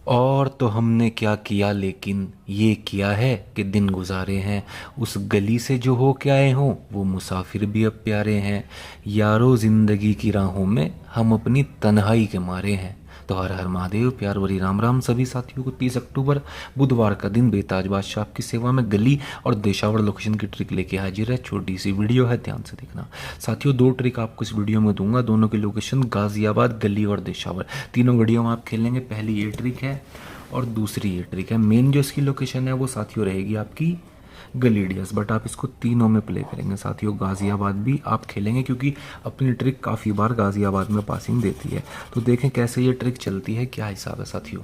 और तो हमने क्या किया, लेकिन ये किया है कि दिन गुजारे हैं उस गली से जो हो के आए हों, वो मुसाफिर भी अब प्यारे हैं। यारो ज़िंदगी की राहों में हम अपनी तन्हाई के मारे हैं। तो हर हर महादेव, प्यार भरी राम राम सभी साथियों को। 30 अक्टूबर बुधवार का दिन बेताज बादशाह आपकी सेवा में गली और देशावर लोकेशन की ट्रिक लेके हाजिर है। छोटी सी वीडियो है, ध्यान से देखना साथियों। दो ट्रिक आपको इस वीडियो में दूंगा, दोनों की लोकेशन गाजियाबाद, गली और देशावर, तीनों वीडियो में आप खेलेंगे। पहली ये ट्रिक है और दूसरी ये ट्रिक है। मेन जो इसकी लोकेशन है वो साथियों रहेगी आपकी गलीडियस, बट आप इसको तीनों में प्ले करेंगे साथियों। गाजियाबाद भी आप खेलेंगे क्योंकि अपनी ट्रिक काफ़ी बार गाजियाबाद में पासिंग देती है। तो देखें कैसे ये ट्रिक चलती है, क्या हिसाब है साथियों।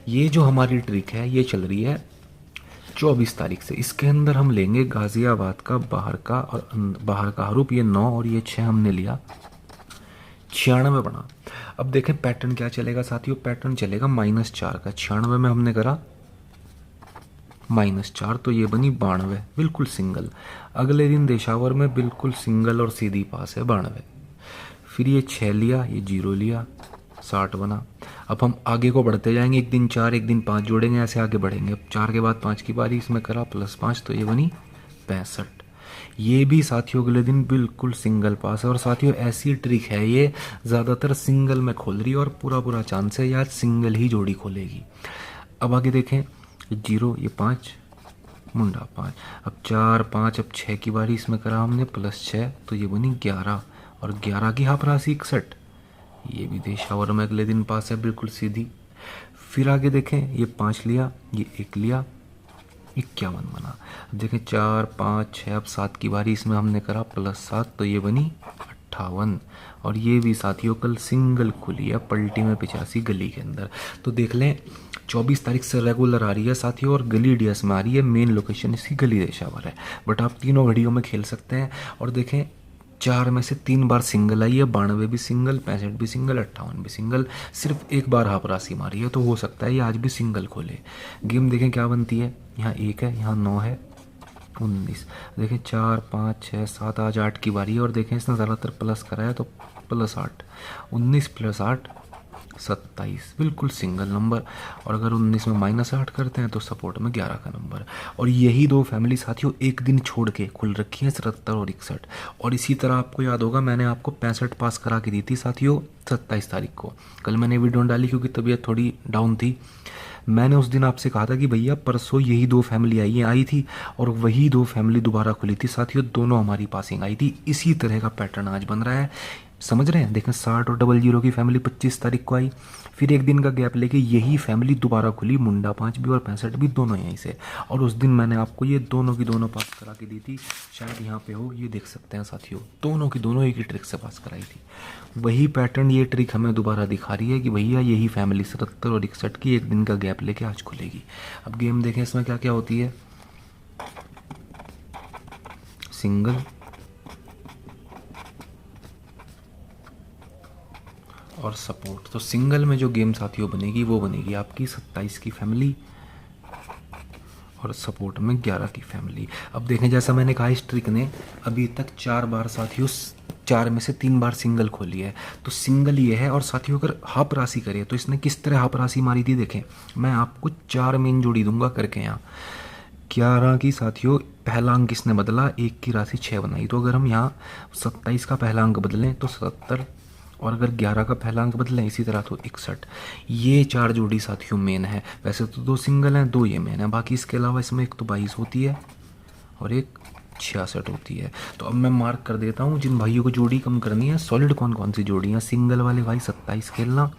ये जो हमारी ट्रिक है ये चल रही है 24 तारीख से। इसके अंदर हम लेंगे गाजियाबाद का बाहर का, और बाहर का हरूप ये 9 और ये 6 हमने लिया, 96 बना। अब देखें पैटर्न क्या चलेगा साथियों। पैटर्न चलेगा -4 का। 96 में हमने करा -4 तो ये बनी 92, बिल्कुल सिंगल। अगले दिन देशावर में बिल्कुल सिंगल और सीधी पास है 92। फिर ये 6 लिया, ये 0 लिया, 60 बना। अब हम आगे को बढ़ते जाएंगे, एक दिन 4 एक दिन 5 जोड़ेंगे, ऐसे आगे बढ़ेंगे। अब 4 के बाद 5 की बारी, इसमें करा +5 तो ये बनी 65। ये भी साथियों अगले दिन बिल्कुल सिंगल पास है। और साथियों ऐसी ट्रिक है ये ज़्यादातर सिंगल में खोल रही है और पूरा पूरा चांस है यार सिंगल ही जोड़ी खोलेगी। अब आगे देखें, 0 ये 5 मुंडा 5, अब 4 5, अब 6 की बारी, इसमें करा हमने +6 तो ये बनी 11, और 11 की हाफ राशि 61। ये भी देशावर में अगले दिन पास है बिल्कुल सीधी। फिर आगे देखें, ये 5 लिया, ये 1 लिया, 51 बना। अब देखें 4 5 6, अब 7 की बारी, इसमें हमने करा +7 तो ये बनी 58। और ये भी साथियों कल सिंगल खुली है पलटी में 85 गली के अंदर। तो देख लें 24 तारीख से रेगुलर आ रही है साथियों, और गली डीएस में आ रही है। मेन लोकेशन इसकी गली देशावर है, बट आप तीनों घड़ियों में खेल सकते हैं। और देखें 4 में से 3 बार सिंगल आई है, 92 भी सिंगल, 65 भी सिंगल, 58 भी सिंगल। सिर्फ एक बार हाफ राशि मारी है, तो हो सकता है ये आज भी सिंगल खोले। गेम देखें क्या बनती है। यहाँ 1 है, यहाँ 9 है, 19। देखें 4 5 6 7, आज 8 की बारी है, और देखें इसने ज़्यादातर प्लस कराया तो +8, 19 + 8 27, बिल्कुल सिंगल नंबर। और अगर 19 में -8 करते हैं तो सपोर्ट में 11 का नंबर। और यही दो फैमिली साथियों एक दिन छोड़ के खुल रखी हैं, 77 और 61। और इसी तरह आपको याद होगा मैंने आपको 65 पास करा के दी थी साथियों 27 तारीख को। कल मैंने वीडियो डाली क्योंकि तबीयत थोड़ी डाउन थी। मैंने उस दिन आपसे कहा था कि भैया परसों यही दो फैमिली आई थी और वही दो फैमिली दोबारा खुली थी साथियों, दोनों हमारी पासिंग आई थी। इसी तरह का पैटर्न आज बन रहा है, समझ रहे हैं। देखें 60 और 00 की फैमिली 25 तारीख को आई, फिर एक दिन का गैप लेके यही फैमिली दोबारा खुली, मुंडा 5 भी और 65 भी, दोनों यहीं से। और उस दिन मैंने आपको ये दोनों की दोनों पास करा के दी थी, शायद यहाँ पे हो, ये देख सकते हैं साथियों, दोनों की दोनों एक ही ट्रिक से पास कराई थी। वही पैटर्न ये ट्रिक हमें दोबारा दिखा रही है कि भैया यही फैमिली 77 और 61 की एक दिन का गैप लेके आज खुलेगी। अब गेम देखें इसमें क्या क्या होती है। सिंगल और सपोर्ट। तो सिंगल में जो गेम साथियों बनेगी वो बनेगी आपकी 27 की फैमिली और सपोर्ट में 11 की फैमिली। अब देखें जैसा मैंने कहा इस ट्रिक ने अभी तक 4 बार साथियों, 4 में से 3 बार सिंगल खोली है। तो सिंगल ये है। और साथियों अगर हाफ राशि करें तो इसने किस तरह हाफ राशि मारी थी देखें। मैं आपको 4 मेन जोड़ी दूंगा करके। यहाँ 11 की साथियों पहला अंक इसने बदला, 1 की राशि 6 बनाई। तो अगर हम यहाँ 27 का पहला अंक बदलें तो 77, और अगर 11 का पहला अंक बदलें इसी तरह तो 61। ये 4 जोड़ी साथियों मेन है। वैसे तो 2 सिंगल हैं, 2 ये मेन है। बाकी इसके अलावा इसमें एक तो 22 होती है और एक 66 होती है। तो अब मैं मार्क कर देता हूँ जिन भाइयों को जोड़ी कम करनी है, सॉलिड कौन कौन सी जोड़ी हैं। सिंगल वाले भाई 27 खेलना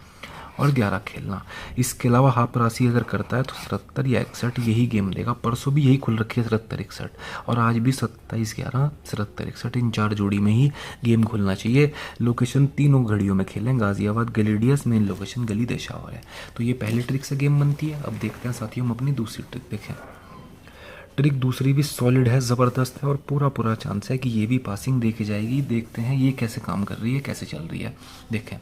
और 11 खेलना। इसके अलावा हाफ राशि अगर करता है तो 77 या 61 यही गेम देगा। परसों भी यही खुल रखी है 77 61, और आज भी 27 11 77 61, इन 4 जोड़ी में ही गेम खुलना चाहिए। लोकेशन तीनों घड़ियों में खेलें, गाजियाबाद, गलीडियस, मेन लोकेशन गली देशावर है। तो ये पहली ट्रिक से गेम बनती है। अब देखते हैं साथियों हम अपनी दूसरी ट्रिक देखें। ट्रिक दूसरी भी सॉलिड है, ज़बरदस्त है, और पूरा पूरा चांस है कि ये भी पासिंग देखी जाएगी। देखते हैं ये कैसे काम कर रही है, कैसे चल रही है। देखें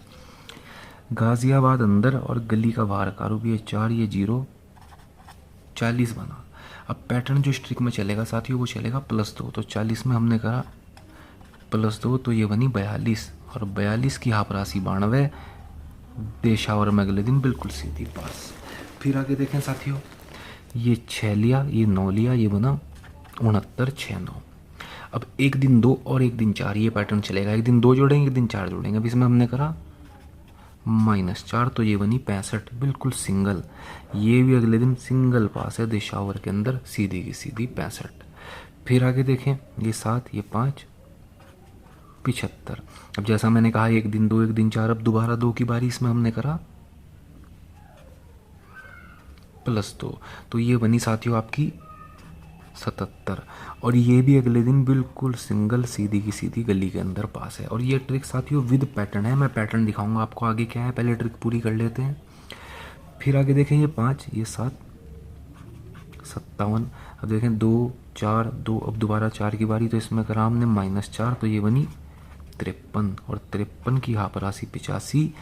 गाजियाबाद अंदर और गली का बाहर का रूप, ये 4 ये 0 40 बना। अब पैटर्न जो स्ट्रिक में चलेगा साथियों वो चलेगा +2। तो 40 में हमने कहा +2 तो ये बनी 42, और 42 की हाफ राशि 92, देशावर में अगले दिन बिल्कुल सीधी पास। फिर आगे देखें साथियों, ये 6 लिया, ये 9 लिया, ये बना 69, 6 9। अब एक दिन 2 और एक दिन 4, ये पैटर्न चलेगा। एक दिन 2 जोड़ेंगे, एक दिन 4 जोड़ेंगे। अब इसमें हमने करा -4, तो ये बनी 65, बिल्कुल सिंगल। ये भी अगले दिन सिंगल पास है दिशावर के अंदर, सीधी की सीधी 65। फिर आगे देखें, ये 7, ये 5, 75। अब जैसा मैंने कहा एक दिन 2 एक दिन 4, अब दोबारा 2 की बारी, इसमें हमने करा +2, तो ये बनी साथियों आपकी 77। और ये भी अगले दिन बिल्कुल सिंगल, सीधी की सीधी गली के अंदर पास है। और ये ट्रिक साथियों विद पैटर्न है, मैं पैटर्न दिखाऊंगा आपको आगे क्या है, पहले ट्रिक पूरी कर लेते हैं। फिर आगे देखें, ये 5, ये 7, 57। अब देखें 2 4 2, अब दोबारा 4 की बारी, तो इसमें करा हमने -4, तो ये बनी 53। और 53 की यहाँ पर राशि 85,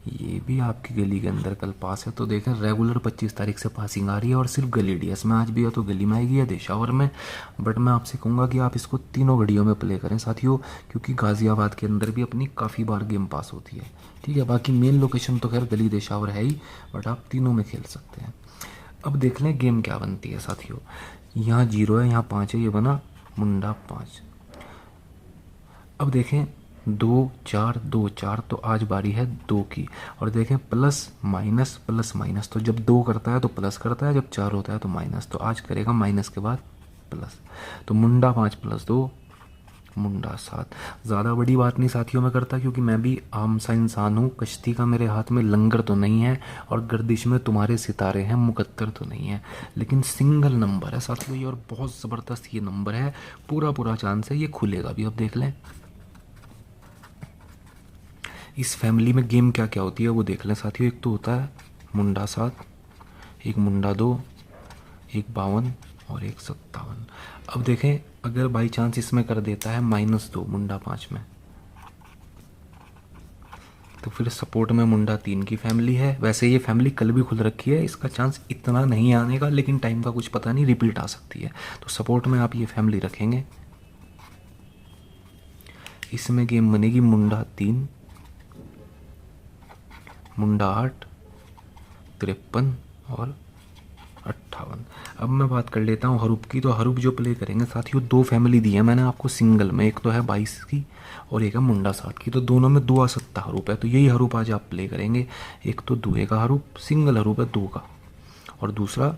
ये भी आपकी गली के अंदर कल पास है। तो देखें रेगुलर 25 तारीख से पासिंग आ रही है, और सिर्फ गली डीएस में आज भी है, तो गली में आएगी या देशावर में। बट मैं आपसे कहूँगा कि आप इसको तीनों घड़ियों में प्ले करें साथियों, क्योंकि गाज़ियाबाद के अंदर भी अपनी काफ़ी बार गेम पास होती है। ठीक है, बाकी मेन लोकेशन तो खैर गली देशावर है ही, बट आप तीनों में खेल सकते हैं। अब देख लें गेम क्या बनती है साथियों। यहाँ 0 है, यहाँ 5 है, ये बना मुंडा 5। अब देखें 2 4 2 4, तो आज बारी है 2 की। और देखें प्लस माइनस, तो जब 2 करता है तो प्लस करता है, जब 4 होता है तो माइनस। तो आज करेगा माइनस के बाद प्लस, तो मुंडा 5 + 2 मुंडा 7। ज़्यादा बड़ी बात नहीं साथियों में करता, क्योंकि मैं भी आम सा इंसान हूँ। कश्ती का मेरे हाथ में लंगर तो नहीं है, और गर्दिश में तुम्हारे सितारे हैं, मुकद्दर तो नहीं है। लेकिन सिंगल नंबर है साथियों ये, और बहुत ज़बरदस्त ये नंबर है, पूरा चांस है ये खुलेगा भी। अब देख लें इस फैमिली में गेम क्या क्या होती है वो देख लें साथियों। एक तो होता है मुंडा 7, एक मुंडा 2, एक 52 और एक 57। अब देखें अगर बाई चांस इसमें कर देता है -2 मुंडा 5 में, तो फिर सपोर्ट में मुंडा 3 की फैमिली है। वैसे ये फैमिली कल भी खुल रखी है, इसका चांस इतना नहीं आने का, लेकिन टाइम का कुछ पता नहीं, रिपीट आ सकती है। तो सपोर्ट में आप ये फैमिली रखेंगे। इसमें गेम बनेगी मुंडा 3, मुंडा 8, 53 और 58। अब मैं बात कर लेता हूँ हरूप की। तो हरूप जो प्ले करेंगे साथियों, 2 फैमिली दी है मैंने आपको सिंगल में, एक तो है 22 की और एक है मुंडा 7 की। तो दोनों में 2 आ हरूप है, तो यही हरूप आज आप प्ले करेंगे। एक तो दुए का हरूप, सिंगल हरूप है 2 का, और दूसरा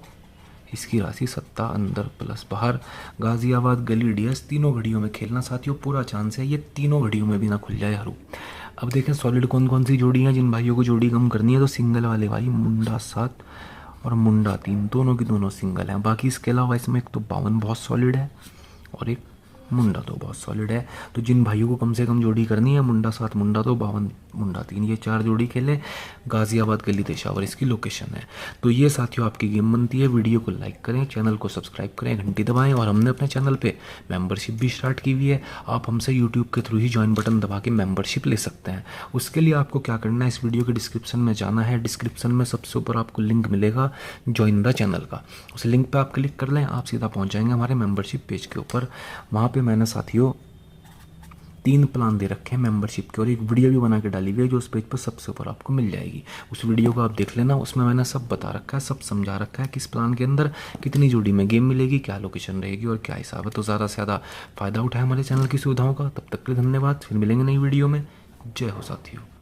इसकी राशि 7 अंदर प्लस बाहर। गाज़ियाबाद गली डीएस तीनों घड़ियों में खेलना साथियों, पूरा चांस है ये तीनों घड़ियों में भी ना खुल जाए हरूप। अब देखें सॉलिड कौन कौन सी जोड़ी हैं। जिन भाइयों को जोड़ी कम करनी है तो सिंगल वाले भाई मुंडा 7 और मुंडा 3, दोनों की दोनों सिंगल हैं। बाकी इसके अलावा इसमें एक तो 52 बहुत सॉलिड है और एक मुंडा 2 बहुत सॉलिड है। तो जिन भाइयों को कम से कम जोड़ी करनी है, मुंडा 7 मुंडा 2 52 मुंडा 3, ये 4 जोड़ी खेले। गाज़ियाबाद गली देशावर इसकी लोकेशन है। तो ये साथियों आपकी गेम बनती है। वीडियो को लाइक करें, चैनल को सब्सक्राइब करें, घंटी दबाएं। और हमने अपने चैनल पे मेंबरशिप भी स्टार्ट की हुई है, आप हमसे यूट्यूब के थ्रू ही ज्वाइन बटन दबा के मेंबरशिप ले सकते हैं। उसके लिए आपको क्या करना है, इस वीडियो के डिस्क्रिप्शन में जाना है। डिस्क्रिप्शन में सबसे ऊपर आपको लिंक मिलेगा ज्वाइन द चैनल का, उस लिंक पर आप क्लिक कर लें, आप सीधा पहुँच जाएंगे हमारे मेंबरशिप पेज के ऊपर। वहाँ पर मैंने साथियों 3 प्लान दे रखे हैं मेंबरशिप के, और एक वीडियो भी बना के डाली हुई है जो उस पेज पर सबसे ऊपर आपको मिल जाएगी। उस वीडियो को आप देख लेना, उसमें मैंने सब बता रखा है, सब समझा रखा है किस प्लान के अंदर कितनी जोड़ी में गेम मिलेगी, क्या लोकेशन रहेगी और क्या हिसाब है। तो ज़्यादा से ज़्यादा फ़ायदा उठाए हमारे चैनल की सुविधाओं का। तब तक के लिए धन्यवाद, फिर मिलेंगे नई वीडियो में। जय हो साथियों।